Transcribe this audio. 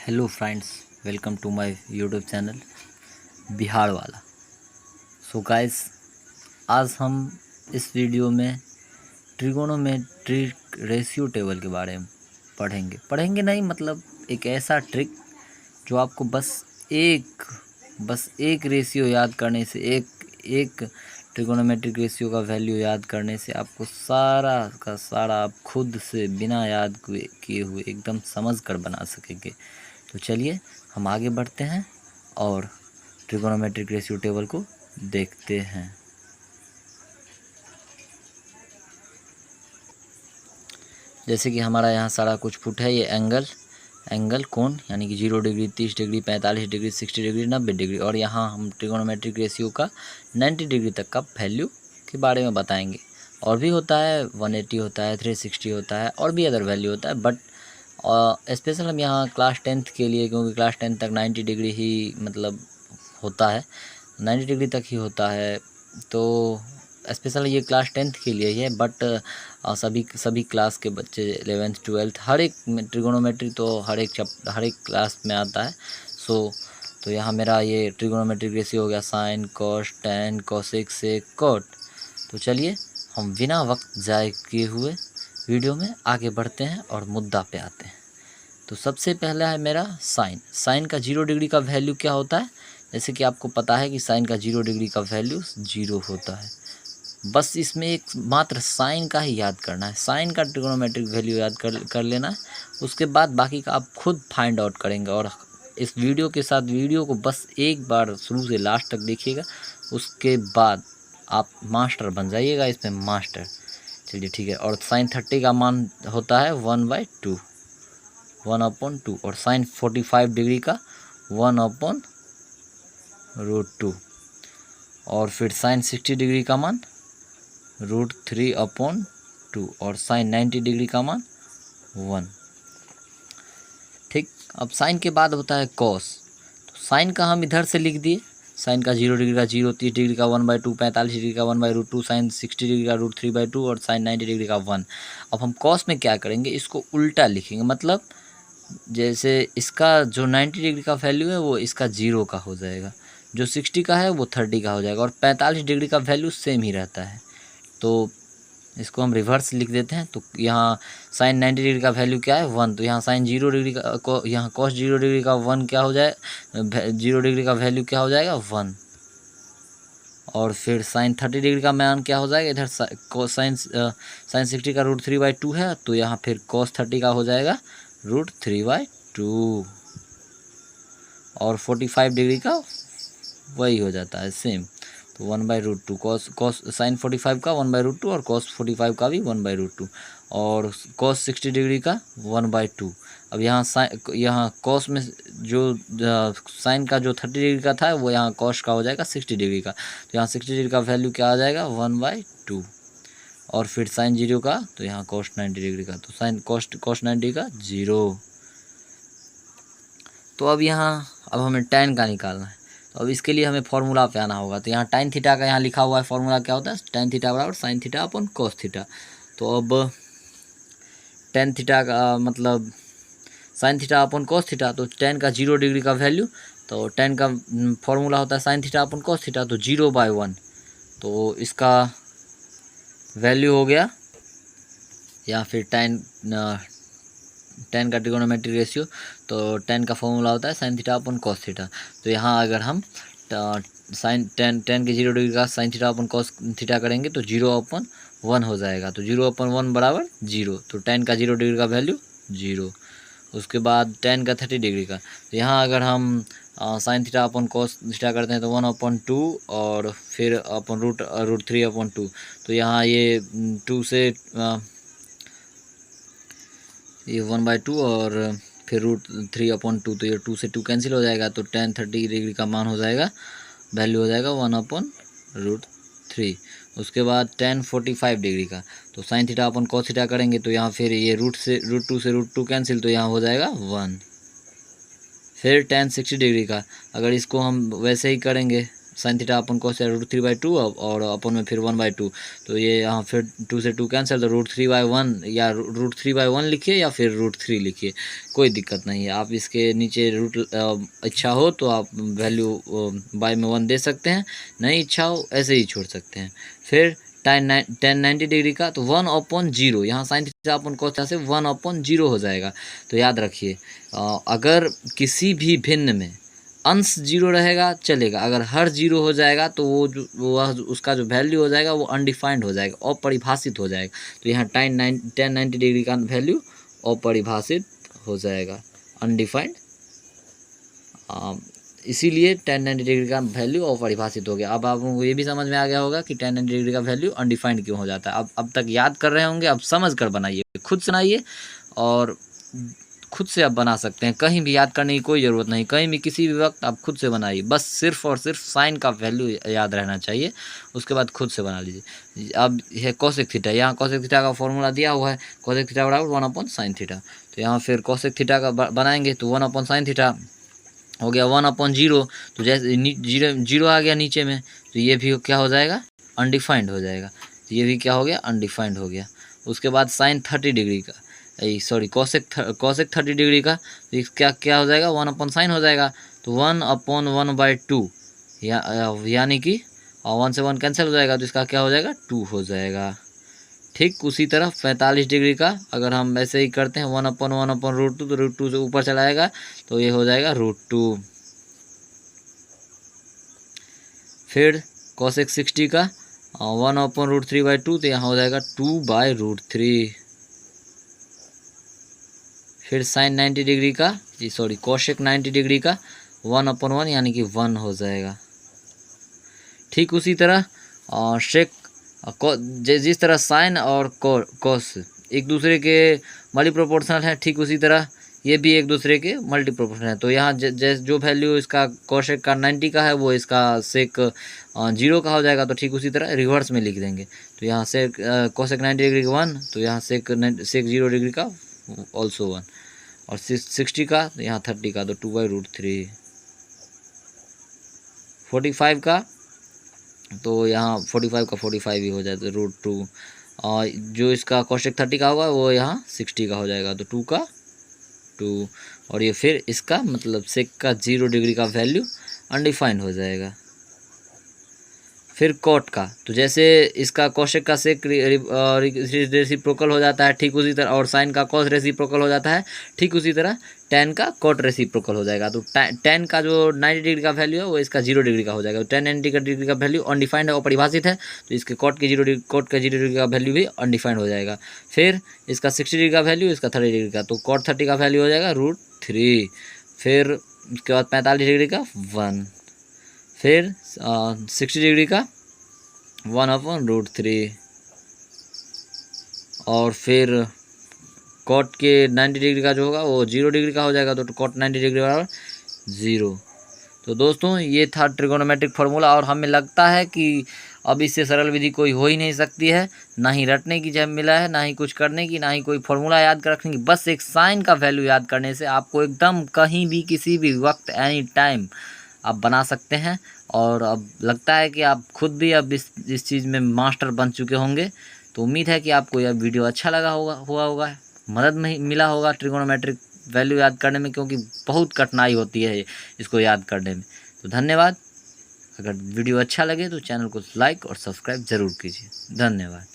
Hello friends, welcome to my YouTube channel Bihar वाला। So guys, आज हम इस वीडियो में ट्रिगोनोमेट्रिक रेशियो टेबल के बारे में पढ़ेंगे नहीं, मतलब एक ऐसा ट्रिक जो आपको बस एक रेशियो याद करने से, एक ट्रिगोनोमेट्रिक रेशियो का वैल्यू याद करने से आपको सारा का सारा आप खुद से बिना याद किए हुए एकदम समझ कर बना सकेंगे। तो चलिए हम आगे बढ़ते हैं और ट्रिगोनोमेट्रिक रेशियो टेबल को देखते हैं। जैसे कि हमारा यहाँ सारा कुछ फुट है। ये एंगल कोण यानी कि 0 degree, 30 degree, 45 degree, 60 degree, 90 degree, और यहाँ हम ट्रिगोनोमेट्रिक रेशियो का 90 डिग्री तक का वैल्यू के बारे में बताएंगे। और भी होता है, 180 होता है, 360 होता है, और भी अदर वैल्यू होता है, बट स्पेशल हम यहाँ क्लास 10th के लिए, क्योंकि क्लास 10 तक 90 डिग्री ही मतलब होता है, 90 डिग्री तक ही होता है, तो स्पेशल ये क्लास 10th के लिए ही है। बट सभी क्लास के बच्चे 11th 12th हर एक ट्रिगोनोमेट्री तो हर एक क्लास में आता है। तो यहाँ मेरा ये ट्रिगोनोमेट्रिक रेशियो हो गया साइन, कॉस, टैन, कोसेक, सेक, कॉट। तो चलिए हम बिना वक्त ज़ाय किए हुए वीडियो में आगे बढ़ते हैं और मुद्दा पे आते हैं। तो सबसे पहला है मेरा साइन का 0 डिग्री का वैल्यू क्या होता है। जैसे कि आपको पता है कि साइन का 0 डिग्री का वैल्यू 0 होता है। बस इसमें एक मात्र साइन का ही याद करना है, साइन का ट्रिगोनोमेट्रिक वैल्यू याद कर लेना है। उसके बाद बाकी का आप खुद फाइंड आउट करेंगे। और इस वीडियो के साथ वीडियो को बस एक बार शुरू से लास्ट तक देखिएगा, उसके बाद आप मास्टर बन जाइएगा इसमें, मास्टर। चलिए ठीक है। और साइन 30 का मान होता है 1/2, 1/2, और साइन 45 डिग्री का 1/√2, और फिर साइन 60 डिग्री का मान √3/2, और साइन 90 डिग्री का मान 1। ठीक। अब साइन के बाद होता है कॉस। तो साइन का हम इधर से लिख दिए, साइन का 0 डिग्री का 0, 30 डिग्री का 1/2, 45 डिग्री का 1/√2, साइन 60 डिग्री का √3/2, और साइन 90 डिग्री का 1। अब हम कॉस में क्या करेंगे, इसको उल्टा लिखेंगे। मतलब जैसे इसका जो 90 डिग्री का वैल्यू है वो इसका 0 का हो जाएगा, जो 60 का है वो 30 का हो जाएगा, और 45 डिग्री का वैल्यू सेम ही रहता है। तो इसको हम रिवर्स लिख देते हैं। तो यहाँ साइन 90 डिग्री का वैल्यू क्या है, 1। तो यहाँ साइन 0 डिग्री का यहाँ कॉस 0 डिग्री का 1 क्या हो जाए, 0 डिग्री का वैल्यू क्या हो जाएगा, 1। और फिर साइन 30 डिग्री का मान क्या हो जाएगा, इधर साइन 60 का √3/2 है, तो यहाँ फिर कॉस 30 का हो जाएगा √3/2, और 45 डिग्री का वही हो जाता है सेम, तो 1/√2। कॉस साइन 45 का 1/√2, और कॉस 45 का भी 1/√2, और कॉस 60 डिग्री का 1/2। अब यहाँ कॉस में जो साइन का जो 30 डिग्री का था वो यहाँ कॉस का हो जाएगा 60 डिग्री का, तो यहाँ 60 डिग्री का वैल्यू क्या आ जाएगा, 1/2। और फिर साइन 0 का, तो यहाँ कॉस 90 डिग्री का, तो साइन कॉस 90 का 0। तो अब हमें टैन का निकालना है। तो अब इसके लिए हमें फॉर्मूला पे आना होगा। तो यहाँ टाइन थीटा का यहाँ लिखा हुआ है, फॉर्मूला क्या होता है, टैन थीटा बराबर साइन थीटा अपन कॉस थीटा। तो अब टैन थीटा का मतलब साइन थीटा अपन कॉस थीटा, तो टैन का 0 डिग्री का वैल्यू, तो टैन का फॉर्मूला होता है साइन थीटा अपन कॉस थीटा, तो 0/1। तो इसका वैल्यू हो गया, या फिर टैन का ट्रिगोनोमेट्रिक रेशियो, तो टैन का फॉर्मूला होता है साइन थीटा अपन कॉस थीटा। तो यहाँ अगर हम साइन टैन के 0 डिग्री का साइन थीटा अपन कॉस थीटा करेंगे तो 0/1 हो जाएगा, तो 0/1 बराबर 0। तो टैन का 0 डिग्री का वैल्यू 0। उसके बाद टैन का 30 डिग्री का, तो यहाँ अगर हम साइन थीटा अपन कॉस थीटा करते हैं तो 1/2, और फिर अपन √3/2। तो यहाँ ये 2 से ये 1/2, और फिर √3/2, तो ये 2 से 2 कैंसिल हो जाएगा, तो टैन 30 डिग्री का मान हो जाएगा, वैल्यू हो जाएगा 1/√3। उसके बाद टैन 45 डिग्री का, तो साइन थीटा अपन कॉस थीटा करेंगे, तो यहाँ फिर ये √2 से √2 कैंसिल, तो यहाँ हो जाएगा 1। फिर टैन 60 डिग्री का, अगर इसको हम वैसे ही करेंगे साइन थीटा अपन कोस √3/2 और अपन में फिर 1/2, तो ये यहाँ फिर 2 से 2 कैंसिल, तो √3/1 या √3/1 लिखिए या फिर √3 लिखिए, कोई दिक्कत नहीं है। आप इसके नीचे रूट इच्छा हो तो आप वैल्यू बाय में 1 दे सकते हैं, नहीं इच्छा हो ऐसे ही छोड़ सकते हैं। फिर tan 90 डिग्री का तो 1/0, यहाँ साइन थीटा अपन कोस से 1/0 हो जाएगा। तो याद रखिए अगर किसी भी भिन्न में अंश 0 रहेगा चलेगा, अगर हर 0 हो जाएगा तो वो उसका जो वैल्यू हो जाएगा वो अनडिफाइंड हो जाएगा, अपरिभाषित हो जाएगा। तो यहाँ tan 90 डिग्री का वैल्यू अपरिभाषित हो जाएगा, अनडिफाइंड, इसीलिए tan 90 डिग्री का वैल्यू अपरिभाषित हो गया। अब आप लोगों को ये भी समझ में आ गया होगा कि tan 90 डिग्री का वैल्यू अनडिफाइंड क्यों हो जाता है। अब तक याद कर रहे होंगे, अब समझ कर बनाइए, खुद सुनाइए और खुद से आप बना सकते हैं, कहीं भी याद करने की कोई ज़रूरत नहीं, कहीं भी किसी भी वक्त आप खुद से बनाइए, बस सिर्फ और सिर्फ साइन का वैल्यू याद रहना चाहिए, उसके बाद खुद से बना लीजिए। अब यह कोसेक थीटा, यहाँ कोसेक थीटा का फॉर्मूला दिया हुआ है, कोसेक थीटा बराबर 1/sin थीटा। तो यहाँ फिर कोसेक थीटा का बनाएंगे तो 1/sin थीटा हो गया 1/0। तो जैसे जीरो आ गया नीचे में, तो ये भी क्या हो जाएगा, अनडिफाइंड हो जाएगा। तो ये भी क्या हो गया, अनडिफाइंड हो गया। उसके बाद साइन 30 डिग्री का, सॉरी कोसेक 30 डिग्री का, तो क्या हो जाएगा, 1/sin हो जाएगा। तो 1/1/2 यानी कि 1 से 1 कैंसिल हो जाएगा, तो इसका क्या हो जाएगा, 2 हो जाएगा। ठीक उसी तरह 45 डिग्री का अगर हम ऐसे ही करते हैं 1/1/√2, तो √2 से ऊपर चलाएगा तो ये हो जाएगा √2। फिर कोसेक 60 का 1/√3/2, तो यहाँ हो जाएगा 2/√3। फिर साइन 90 डिग्री का, सॉरी कोसेक 90 डिग्री का 1/1 यानी कि 1 हो जाएगा। ठीक उसी तरह शेक जिस तरह साइन और कोस एक दूसरे के मल्टी प्रोपोर्शनल है, ठीक उसी तरह ये भी एक दूसरे के मल्टी प्रोपोर्शनल है। तो यहाँ जो वैल्यू इसका कोसेक का 90 का है वो इसका सेक 0 का हो जाएगा। तो ठीक उसी तरह रिवर्स में लिख देंगे, तो यहाँ सेक कोसेक 90 डिग्री का 1, तो यहाँ सेक 0 डिग्री का ऑल्सो 1, और 60 का तो यहाँ 30 का तो 2/√3। 45 का तो यहाँ 45 का 45 ही हो जाए तो √2, और जो इसका कोसेक 30 का होगा वो यहाँ 60 का हो जाएगा, तो 2 का 2। और ये फिर इसका मतलब सेक का 0 डिग्री का वैल्यू अनडिफाइंड हो जाएगा। फिर कॉट का, तो जैसे इसका कोसेक का सेक रेसिप्रोकल हो जाता है, ठीक उसी तरह, और साइन का कॉस रेसिप्रोकल हो जाता है, ठीक उसी तरह tan का कॉट रेसिप्रोकल हो जाएगा। तो tan का जो 90 डिग्री का वैल्यू है वो इसका 0 डिग्री का हो जाएगा। तो tan 90 डिग्री का वैल्यू अनडिफाइंड है, अपरिभाषित है, तो इसके कॉट के 0 डिग्री का वैल्यू भी अनडिफाइंड हो जाएगा। फिर इसका 60 डिग्री का वैल्यू, इसका 30 डिग्री का, तो कॉट 30 का वैल्यू हो जाएगा √3। फिर उसके बाद 45 डिग्री का 1, फिर 60 डिग्री का 1/√3, और फिर कॉट के 90 डिग्री का जो होगा वो 0 डिग्री का हो जाएगा, तो कॉट 90 डिग्री बराबर 0। तो दोस्तों ये था ट्रिगोनोमेट्रिक फार्मूला, और हमें लगता है कि अब इससे सरल विधि कोई हो ही नहीं सकती है, ना ही रटने की जब मिला है, ना ही कुछ करने की, ना ही कोई फार्मूला याद कर रखने की। बस एक साइन का वैल्यू याद करने से आपको एकदम कहीं भी किसी भी वक्त एनी टाइम आप बना सकते हैं। और अब लगता है कि आप खुद भी अब इस चीज़ में मास्टर बन चुके होंगे। तो उम्मीद है कि आपको यह वीडियो अच्छा लगा होगा, मदद में मिला होगा ट्रिगोनोमेट्रिक वैल्यू याद करने में, क्योंकि बहुत कठिनाई होती है इसको याद करने में। तो धन्यवाद। अगर वीडियो अच्छा लगे तो चैनल को लाइक और सब्सक्राइब ज़रूर कीजिए। धन्यवाद।